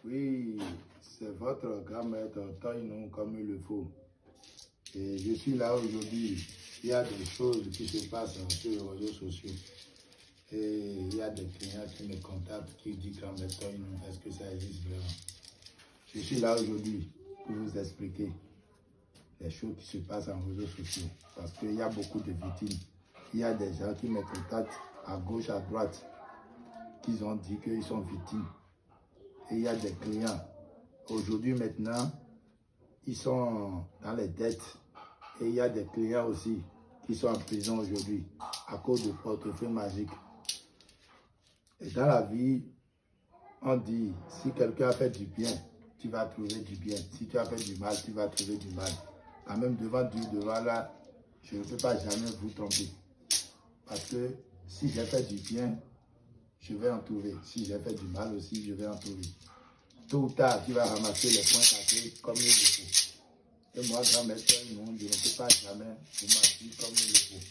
Oui, c'est votre grand maître Toinou comme il le faut. Et je suis là aujourd'hui. Il y a des choses qui se passent sur les réseaux sociaux. Et il y a des clients qui me contactent, qui disent grand maître Toinou, est-ce que ça existe vraiment? Je suis là aujourd'hui pour vous expliquer les choses qui se passent en réseaux sociaux. Parce qu'il y a beaucoup de victimes. Il y a des gens qui me contactent à gauche, à droite, qui ont dit qu'ils sont victimes. Et il y a des clients. Aujourd'hui, maintenant, ils sont dans les dettes. Et il y a des clients aussi qui sont en prison aujourd'hui à cause du portefeuille magique. Et dans la vie, on dit, si quelqu'un a fait du bien, tu vas trouver du bien. Si tu as fait du mal, tu vas trouver du mal. Quand même, devant Dieu, devant là, je ne peux pas jamais vous tromper. Parce que si j'ai fait du bien, je vais en trouver. Si j'ai fait du mal aussi, je vais en trouver. Tôt ou tard, tu vas ramasser les points cassés comme il le faut. Et moi, grand maître, non, je ne peux pas jamais vous mentir comme il le faut.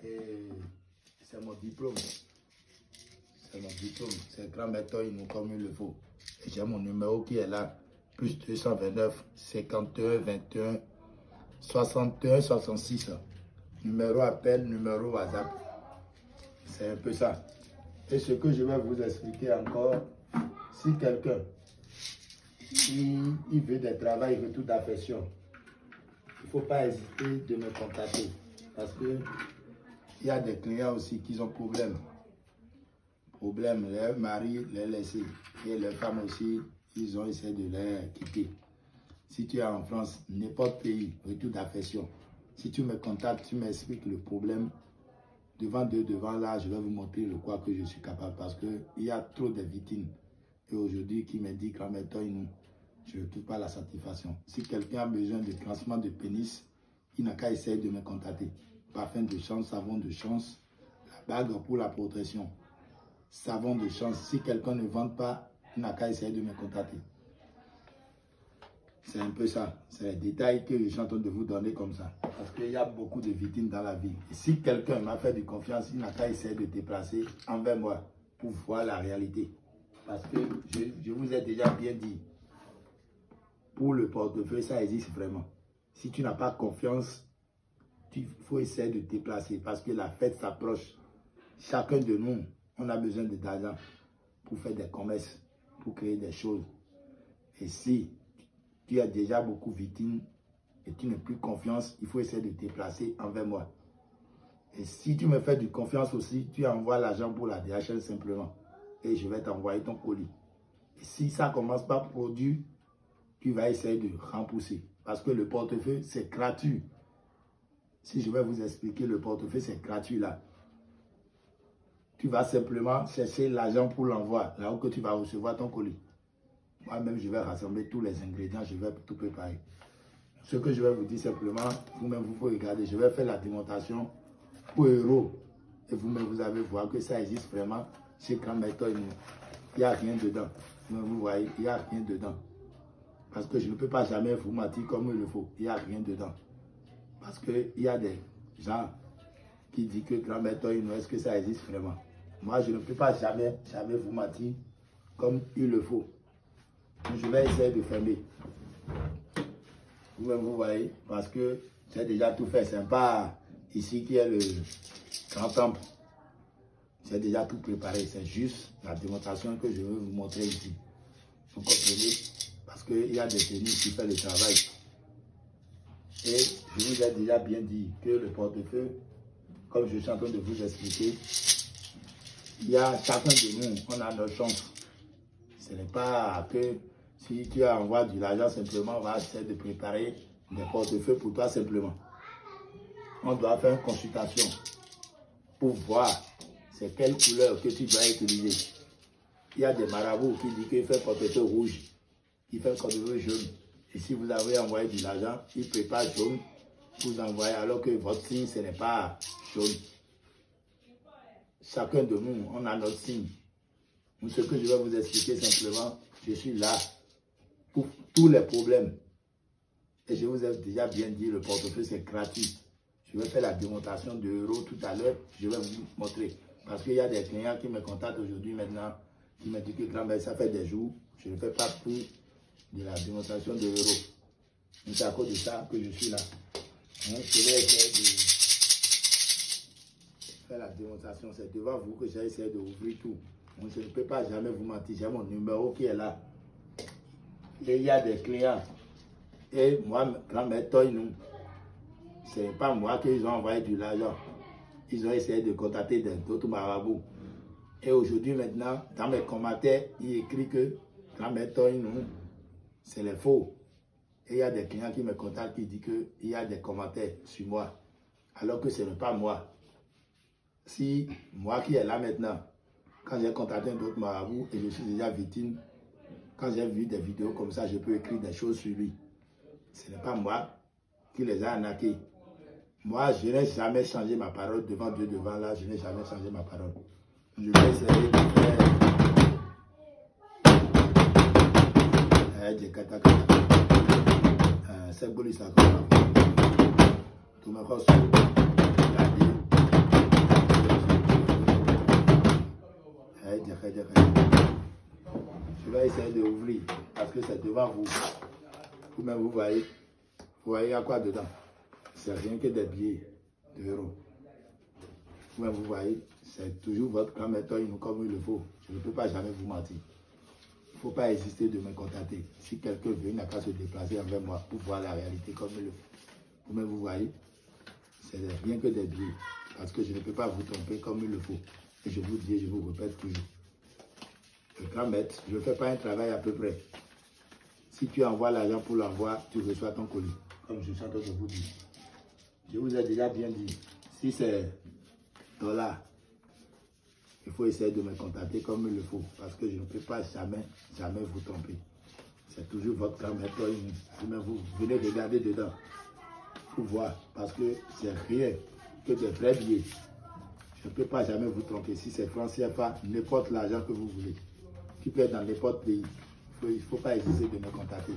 Et c'est mon diplôme. C'est mon diplôme. C'est grand maître, non, comme il le faut. Et j'ai mon numéro qui est là. Plus 229 51 21 61 66. Numéro appel, numéro WhatsApp. C'est un peu ça. Et ce que je vais vous expliquer encore, si quelqu'un il veut des travaux, il veut toute affection, il ne faut pas hésiter de me contacter. Parce que il y a des clients aussi qui ont problème. Problème, leur mari les laissé. Et les femmes aussi, ils ont essayé de les quitter. Si tu es en France, n'importe pays, retour d'affection. Si tu me contactes, tu m'expliques le problème. Devant Dieu, devant là, je vais vous montrer le quoi que je suis capable. Parce qu'il y a trop de victimes. Et aujourd'hui, qui me dit qu'en mettant nous, je ne trouve pas la satisfaction. Si quelqu'un a besoin de classement de pénis, il n'a qu'à essayer de me contacter. Parfum de chance, savon de chance, la bague pour la protection. Savon de chance. Si quelqu'un ne vend pas, il n'a qu'à essayer de me contacter. C'est un peu ça. C'est les détails que je suis en train de vous donner comme ça. Parce qu'il y a beaucoup de victimes dans la vie. Et si quelqu'un m'a fait de confiance, il n'a qu'à essayer de déplacer envers moi pour voir la réalité. Parce que je vous ai déjà bien dit, pour le portefeuille, ça existe vraiment. Si tu n'as pas confiance, il faut essayer de déplacer parce que la fête s'approche. Chacun de nous, on a besoin d'argent pour faire des commerces, pour créer des choses. Et si tu as déjà beaucoup de victimes et tu n'as plus confiance, il faut essayer de déplacer envers moi. Et si tu me fais de confiance aussi, tu envoies l'argent pour la DHL simplement. Et je vais t'envoyer ton colis. Et si ça commence par produire, tu vas essayer de rembourser. Parce que le portefeuille, c'est gratuit. Si je vais vous expliquer, le portefeuille, c'est gratuit là. Tu vas simplement chercher l'argent pour l'envoi, là où que tu vas recevoir ton colis. Moi-même, je vais rassembler tous les ingrédients, je vais tout préparer. Ce que je vais vous dire simplement, vous-même, vous pouvez regarder. Je vais faire la démonstration pour euros. Et vous-même, vous allez voir que ça existe vraiment chez Grand Maître. Il n'y a rien dedans. Vous voyez, il n'y a rien dedans. Parce que je ne peux pas jamais vous mentir comme il le faut. Il n'y a rien dedans. Parce qu'il y a des gens qui disent que Grand Maître, est-ce que ça existe vraiment? Moi, je ne peux pas jamais vous mentir comme il le faut. Je vais essayer de fermer. Vous-même, vous voyez, parce que j'ai déjà tout fait. C'est pas ici qui est le grand temple. J'ai déjà tout préparé. C'est juste la démonstration que je veux vous montrer ici. Vous comprenez? Parce qu'il y a des tenues qui font le travail. Et je vous ai déjà bien dit que le portefeuille, comme je suis en train de vous expliquer, il y a chacun de nous, on a notre chance. Ce n'est pas que si tu envoies de l'argent simplement, on va essayer de préparer des portefeuilles pour toi simplement. On doit faire une consultation pour voir c'est quelle couleur que tu dois utiliser. Il y a des marabouts qui disent qu'il fait portefeuille rouge, il fait portefeuille jaune. Et si vous avez envoyé de l'argent, il prépare jaune, vous envoyez alors que votre signe, ce n'est pas jaune. Chacun de nous, on a notre signe. Ce que je vais vous expliquer simplement, je suis là pour tous les problèmes. Et je vous ai déjà bien dit, le portefeuille c'est gratuit. Je vais faire la démonstration de euros tout à l'heure, je vais vous montrer. Parce qu'il y a des clients qui me contactent aujourd'hui maintenant, qui m'a dit que grand-mère, ça fait des jours, je ne fais pas plus de la démonstration de l'euro. C'est à cause de ça que je suis là. Je vais essayer de faire la démonstration. C'est devant vous que j'ai essayé d'ouvrir tout. Donc, je ne peux pas jamais vous mentir. J'ai mon numéro qui est là. Et il y a des clients. Et moi, grand-mère Toinou, ce n'est pas moi qu'ils ont envoyé de l'argent. Ils ont essayé de contacter d'autres marabouts. Et aujourd'hui, maintenant, dans mes commentaires, il écrit que grand-mère Toinou, c'est les faux. Et il y a des clients qui me contactent qui disent qu'il y a des commentaires sur moi. Alors que ce n'est pas moi. Si moi qui est là maintenant, quand j'ai contacté un autre marabout et je suis déjà victime, quand j'ai vu des vidéos comme ça, je peux écrire des choses sur lui. Ce n'est pas moi qui les a arnaqués. Moi, je n'ai jamais changé ma parole devant Dieu, devant là, je n'ai jamais changé ma parole. Je vais essayer de faire... C'est bon, ça tout me reste. Je vais essayer d'ouvrir parce que c'est devant vous. Vous-même, vous voyez à quoi dedans. C'est rien que des billets d'euros. Vous-même, vous voyez, c'est toujours votre grand-mère comme il le faut. Je ne peux pas jamais vous mentir. Il ne faut pas hésiter de me contacter. Si quelqu'un veut, il n'a qu'à se déplacer avec moi pour voir la réalité comme il le faut. Vous-même, vous voyez, c'est rien que des billets. Parce que je ne peux pas vous tromper comme il le faut. Et je vous dis, je vous répète toujours. Le grand maître, je ne fais pas un travail à peu près. Si tu envoies l'argent pour l'envoi, tu reçois ton colis. Comme je suis en train de vous dire. Je vous ai déjà bien dit, si c'est $, il faut essayer de me contacter comme il le faut. Parce que je ne peux pas jamais vous tromper. C'est toujours votre grand maître. Vous venez regarder dedans pour voir. Parce que c'est rien que des vrais billets. Je ne peux pas jamais vous tromper. Si c'est franc CFA, n'importe l'argent que vous voulez, qui peut être dans n'importe pays, il ne faut pas hésiter de me contacter.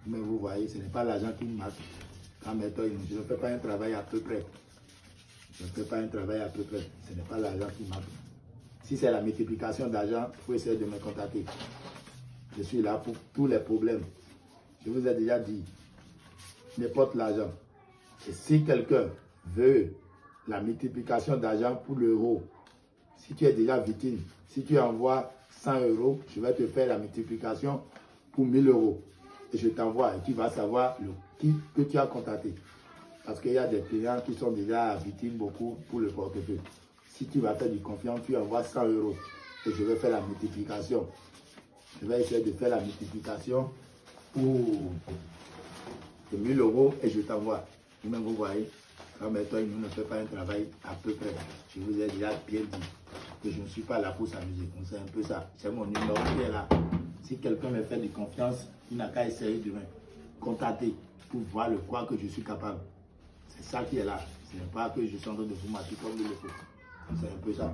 Mais vous voyez, ce n'est pas l'argent qui me marque. Je ne fais pas un travail à peu près. Je ne fais pas un travail à peu près. Ce n'est pas l'argent qui marque. Si c'est la multiplication d'argent, il faut essayer de me contacter. Je suis là pour tous les problèmes. Je vous ai déjà dit, n'importe l'argent. Et si quelqu'un veut la multiplication d'argent pour l'euro, si tu es déjà victime, si tu envoies 100 €, je vais te faire la multiplication pour 1000 €. Et je t'envoie et tu vas savoir qui que tu as contacté. Parce qu'il y a des clients qui sont déjà victimes beaucoup pour le portefeuille. Si tu vas faire du confiance, tu envoies 100 € et je vais faire la multiplication. Je vais essayer de faire la multiplication pour 1000 € et je t'envoie. Vous-même, vous voyez. Mais toi, il ne fait pas un travail à peu près. Je vous ai déjà bien dit que je ne suis pas là pour s'amuser. C'est un peu ça. C'est mon numéro qui est là. Si quelqu'un me fait de confiance, il n'a qu'à essayer de me contacter pour voir le quoi que je suis capable. C'est ça qui est là. Ce n'est pas que je suis en train de vous mentir comme il le faut. C'est un peu ça.